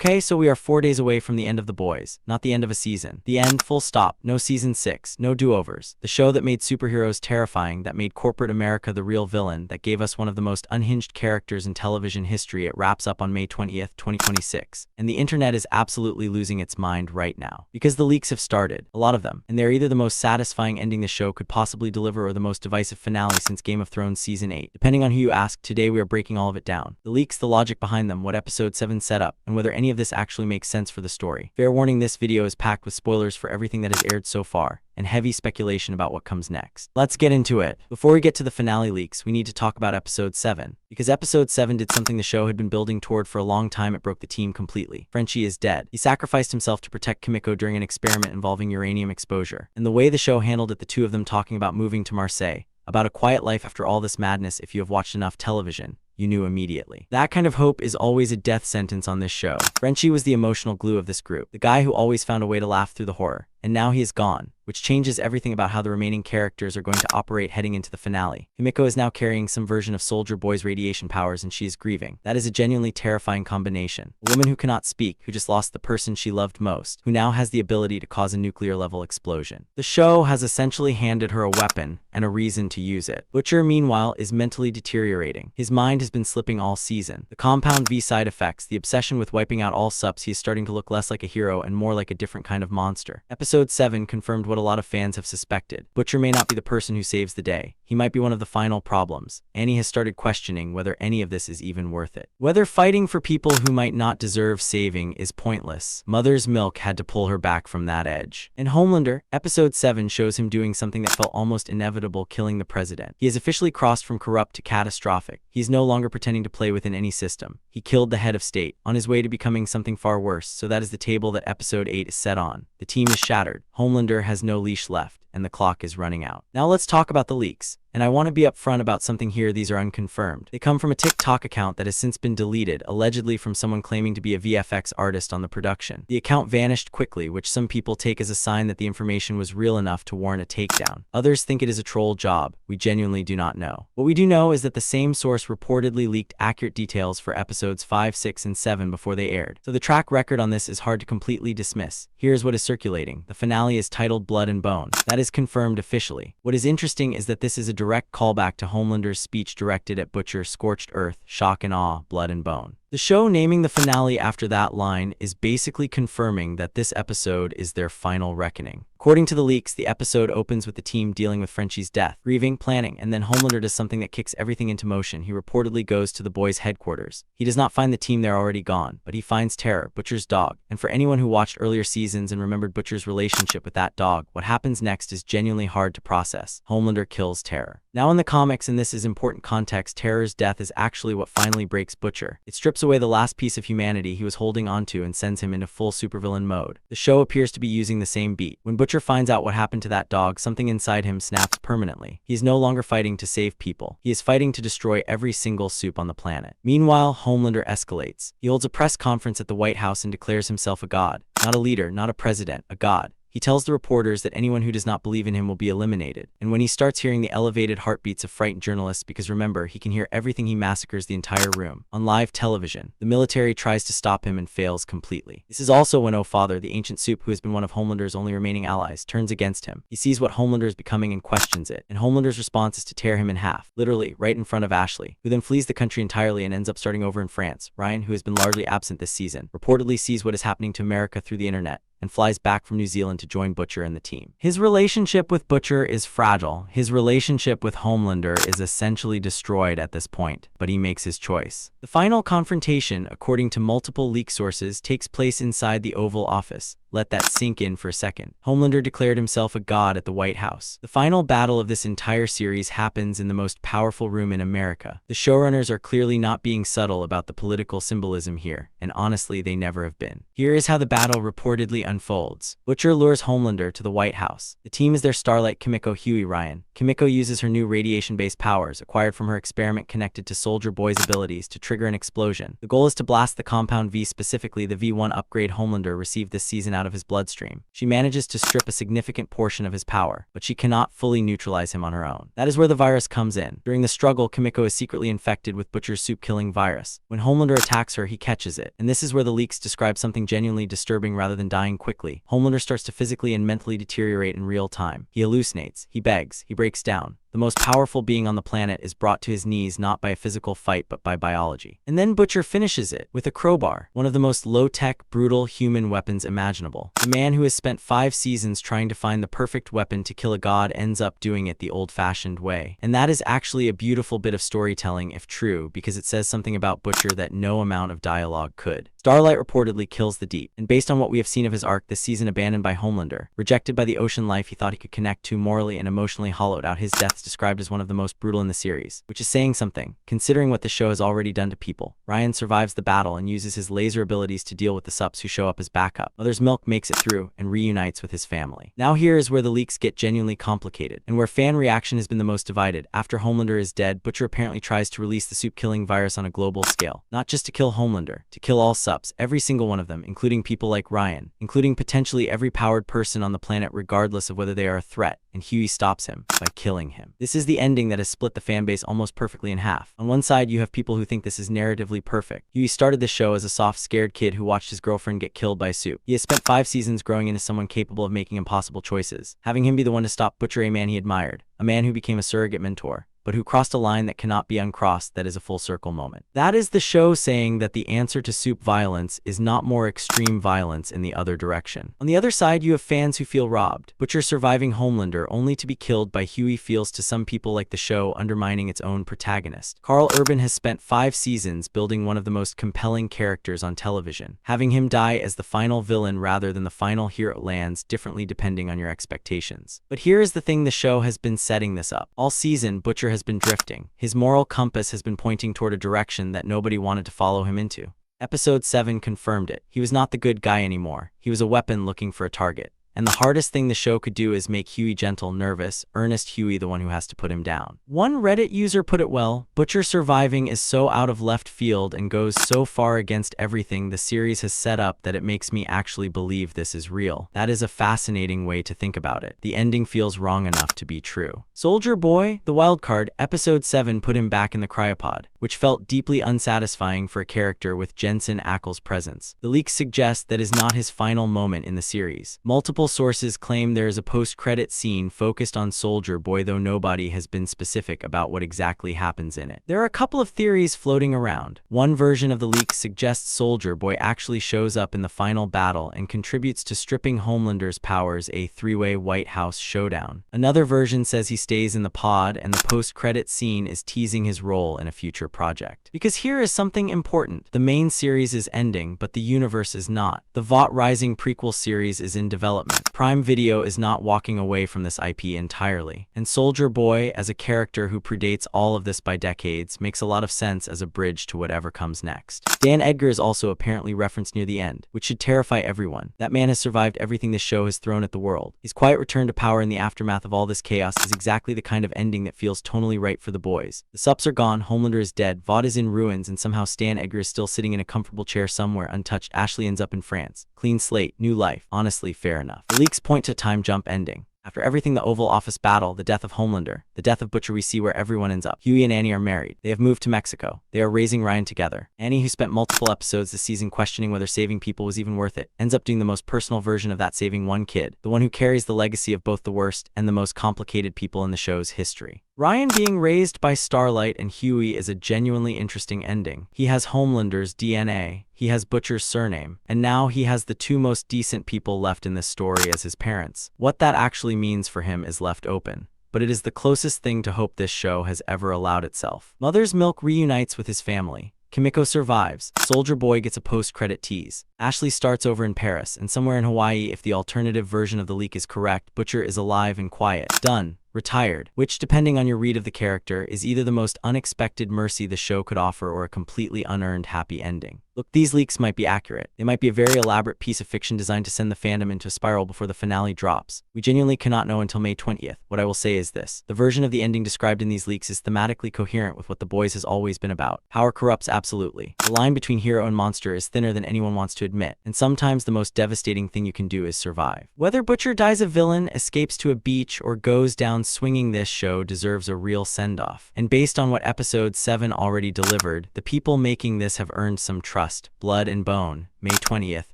Okay, so we are 4 days away from the end of The Boys, not the end of a season. The end, full stop. No season 6, no do-overs. The show that made superheroes terrifying, that made corporate America the real villain, that gave us one of the most unhinged characters in television history. It wraps up on May 20th, 2026. And the internet is absolutely losing its mind right now. Because the leaks have started, a lot of them, and they're either the most satisfying ending the show could possibly deliver or the most divisive finale since Game of Thrones Season 8. Depending on who you ask, today we are breaking all of it down. The leaks, the logic behind them, what Episode 7 set up, and whether any of this actually makes sense for the story. Fair warning, this video is packed with spoilers for everything that has aired so far, and heavy speculation about what comes next. Let's get into it. Before we get to the finale leaks, we need to talk about Episode 7. Because Episode 7 did something the show had been building toward for a long time. It broke the team completely. Frenchie is dead. He sacrificed himself to protect Kimiko during an experiment involving uranium exposure. And the way the show handled it, the two of them talking about moving to Marseille, about a quiet life after all this madness. If you have watched enough television, you knew immediately. That kind of hope is always a death sentence on this show. Frenchie was the emotional glue of this group, the guy who always found a way to laugh through the horror, and now he is gone, which changes everything about how the remaining characters are going to operate heading into the finale. Kimiko is now carrying some version of Soldier Boy's radiation powers, and she is grieving. That is a genuinely terrifying combination. A woman who cannot speak, who just lost the person she loved most, who now has the ability to cause a nuclear-level explosion. The show has essentially handed her a weapon and a reason to use it. Butcher, meanwhile, is mentally deteriorating. His mind has been slipping all season. The compound V side effects, the obsession with wiping out all sups, he is starting to look less like a hero and more like a different kind of monster. Episode 7 confirmed what a lot of fans have suspected. Butcher may not be the person who saves the day. He might be one of the final problems. Annie has started questioning whether any of this is even worth it. Whether fighting for people who might not deserve saving is pointless. Mother's milk had to pull her back from that edge. In Homelander, Episode 7 shows him doing something that felt almost inevitable, killing the president. He has officially crossed from corrupt to catastrophic. He is no longer pretending to play within any system. He killed the head of state, on his way to becoming something far worse. So that is the table that Episode 8 is set on. The team is shattered. Homelander has no leash left, and the clock is running out. Now let's talk about the leaks. And I want to be upfront about something here. These are unconfirmed. They come from a TikTok account that has since been deleted, allegedly from someone claiming to be a VFX artist on the production. The account vanished quickly, which some people take as a sign that the information was real enough to warrant a takedown. Others think it is a troll job. We genuinely do not know. What we do know is that the same source reportedly leaked accurate details for episodes 5, 6, and 7 before they aired. So the track record on this is hard to completely dismiss. Here's what is circulating. The finale is titled Blood and Bone. That is confirmed officially. What is interesting is that this is a direct callback to Homelander's speech directed at Butcher: scorched earth, shock and awe, blood and bone. The show naming the finale after that line is basically confirming that this episode is their final reckoning. According to the leaks, the episode opens with the team dealing with Frenchie's death, grieving, planning, and then Homelander does something that kicks everything into motion. He reportedly goes to the boys' headquarters. He does not find the team there, already gone, but he finds Terror, Butcher's dog. And for anyone who watched earlier seasons and remembered Butcher's relationship with that dog, what happens next is genuinely hard to process. Homelander kills Terror. Now in the comics, and this is important context, Terror's death is actually what finally breaks Butcher. It strips away the last piece of humanity he was holding onto and sends him into full supervillain mode. The show appears to be using the same beat. When Butcher finds out what happened to that dog, something inside him snaps permanently. He is no longer fighting to save people. He is fighting to destroy every single soup on the planet. Meanwhile, Homelander escalates. He holds a press conference at the White House and declares himself a god. Not a leader, not a president, a god. He tells the reporters that anyone who does not believe in him will be eliminated. And when he starts hearing the elevated heartbeats of frightened journalists, because remember, he can hear everything, he massacres the entire room. On live television, the military tries to stop him and fails completely. This is also when Father, the ancient soup who has been one of Homelander's only remaining allies, turns against him. He sees what Homelander is becoming and questions it. And Homelander's response is to tear him in half, literally, right in front of Ashley, who then flees the country entirely and ends up starting over in France. Ryan, who has been largely absent this season, reportedly sees what is happening to America through the internet and flies back from New Zealand to join Butcher and the team. His relationship with Butcher is fragile. His relationship with Homelander is essentially destroyed at this point, but he makes his choice. The final confrontation, according to multiple leak sources, takes place inside the Oval Office. Let that sink in for a second. Homelander declared himself a god at the White House. The final battle of this entire series happens in the most powerful room in America. The showrunners are clearly not being subtle about the political symbolism here, and honestly, they never have been. Here is how the battle reportedly unfolds. Butcher lures Homelander to the White House. The team is their starlight Kimiko, Hughie, Ryan. Kimiko uses her new radiation-based powers, acquired from her experiment connected to Soldier Boy's abilities, to trigger an explosion. The goal is to blast the compound V, specifically the V1 upgrade Homelander received this season out of his bloodstream. She manages to strip a significant portion of his power, but she cannot fully neutralize him on her own. That is where the virus comes in. During the struggle, Kimiko is secretly infected with Butcher's soup-killing virus. When Homelander attacks her, he catches it. And this is where the leaks describe something genuinely disturbing rather than dying quickly. Homelander starts to physically and mentally deteriorate in real time. He hallucinates, he begs, he breaks down. The most powerful being on the planet is brought to his knees not by a physical fight but by biology. And then Butcher finishes it with a crowbar, one of the most low-tech, brutal human weapons imaginable. The man who has spent 5 seasons trying to find the perfect weapon to kill a god ends up doing it the old-fashioned way. And that is actually a beautiful bit of storytelling if true, because it says something about Butcher that no amount of dialogue could. Starlight reportedly kills the Deep, and based on what we have seen of his arc this season, abandoned by Homelander, rejected by the ocean life he thought he could connect to, morally and emotionally hollowed out, his death is described as one of the most brutal in the series, which is saying something, considering what the show has already done to people. Ryan survives the battle and uses his laser abilities to deal with the sups who show up as backup. Mother's Milk makes it through and reunites with his family. Now here is where the leaks get genuinely complicated, and where fan reaction has been the most divided. After Homelander is dead, Butcher apparently tries to release the soup-killing virus on a global scale, not just to kill Homelander, to kill all sups, every single one of them, including people like Ryan, including potentially every powered person on the planet regardless of whether they are a threat, and Hughie stops him by killing him. This is the ending that has split the fanbase almost perfectly in half. On one side, you have people who think this is narratively perfect. Hughie started the show as a soft, scared kid who watched his girlfriend get killed by soup. He has spent 5 seasons growing into someone capable of making impossible choices, having him be the one to stop Butcher, a man he admired, a man who became a surrogate mentor, but who crossed a line that cannot be uncrossed. That is a full circle moment. That is the show saying that the answer to soup violence is not more extreme violence in the other direction. On the other side, you have fans who feel robbed. Butcher surviving Homelander only to be killed by Hughie feels to some people like the show undermining its own protagonist. Karl Urban has spent 5 seasons building one of the most compelling characters on television. Having him die as the final villain rather than the final hero lands differently depending on your expectations. But here is the thing, the show has been setting this up. All season, Butcher has been drifting. His moral compass has been pointing toward a direction that nobody wanted to follow him into. Episode 7 confirmed it. He was not the good guy anymore. He was a weapon looking for a target. And the hardest thing the show could do is make Hughie gentle, nervous, earnest Hughie the one who has to put him down. One Reddit user put it well, Butcher surviving is so out of left field and goes so far against everything the series has set up that it makes me actually believe this is real. That is a fascinating way to think about it. The ending feels wrong enough to be true. Soldier Boy, the wildcard, episode 7 put him back in the cryopod, which felt deeply unsatisfying for a character with Jensen Ackles' presence. The leaks suggest that is not his final moment in the series. Multiple sources claim there is a post-credit scene focused on Soldier Boy, though nobody has been specific about what exactly happens in it. There are a couple of theories floating around. One version of the leaks suggests Soldier Boy actually shows up in the final battle and contributes to stripping Homelander's powers, a 3-way White House showdown. Another version says he stays in the pod and the post-credit scene is teasing his role in a future project. Because here is something important. The main series is ending, but the universe is not. The Vought Rising prequel series is in development. Prime Video is not walking away from this IP entirely. And Soldier Boy, as a character who predates all of this by decades, makes a lot of sense as a bridge to whatever comes next. Dan Edgar is also apparently referenced near the end, which should terrify everyone. That man has survived everything this show has thrown at the world. His quiet return to power in the aftermath of all this chaos is exactly the kind of ending that feels tonally right for the boys. The sups are gone, Homelander is dead, Vought is in ruins, and somehow Stan Edgar is still sitting in a comfortable chair somewhere untouched. Ashley ends up in France. Clean slate, new life. Honestly, fair enough. The leaks point to time jump ending. After everything, the Oval Office battle, the death of Homelander, the death of Butcher, we see where everyone ends up. Hughie and Annie are married. They have moved to Mexico. They are raising Ryan together. Annie, who spent multiple episodes this season questioning whether saving people was even worth it, ends up doing the most personal version of that, saving one kid, the one who carries the legacy of both the worst and the most complicated people in the show's history. Ryan being raised by Starlight and Hughie is a genuinely interesting ending. He has Homelander's DNA, he has Butcher's surname, and now he has the 2 most decent people left in this story as his parents. What that actually means for him is left open, but it is the closest thing to hope this show has ever allowed itself. Mother's Milk reunites with his family. Kimiko survives. Soldier Boy gets a post-credit tease. Ashley starts over in Paris, and somewhere in Hawaii, if the alternative version of the leak is correct, Butcher is alive and quiet. Done. Retired. Which, depending on your read of the character, is either the most unexpected mercy the show could offer or a completely unearned happy ending. Look, these leaks might be accurate. They might be a very elaborate piece of fiction designed to send the fandom into a spiral before the finale drops. We genuinely cannot know until May 20th. What I will say is this: the version of the ending described in these leaks is thematically coherent with what The Boys has always been about. Power corrupts absolutely. The line between hero and monster is thinner than anyone wants to admit, and sometimes the most devastating thing you can do is survive. Whether Butcher dies a villain, escapes to a beach, or goes down swinging, this show deserves a real send-off. And based on what episode 7 already delivered, the people making this have earned some trust, blood, and bone. May 20th,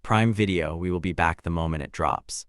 Prime Video. We will be back the moment it drops.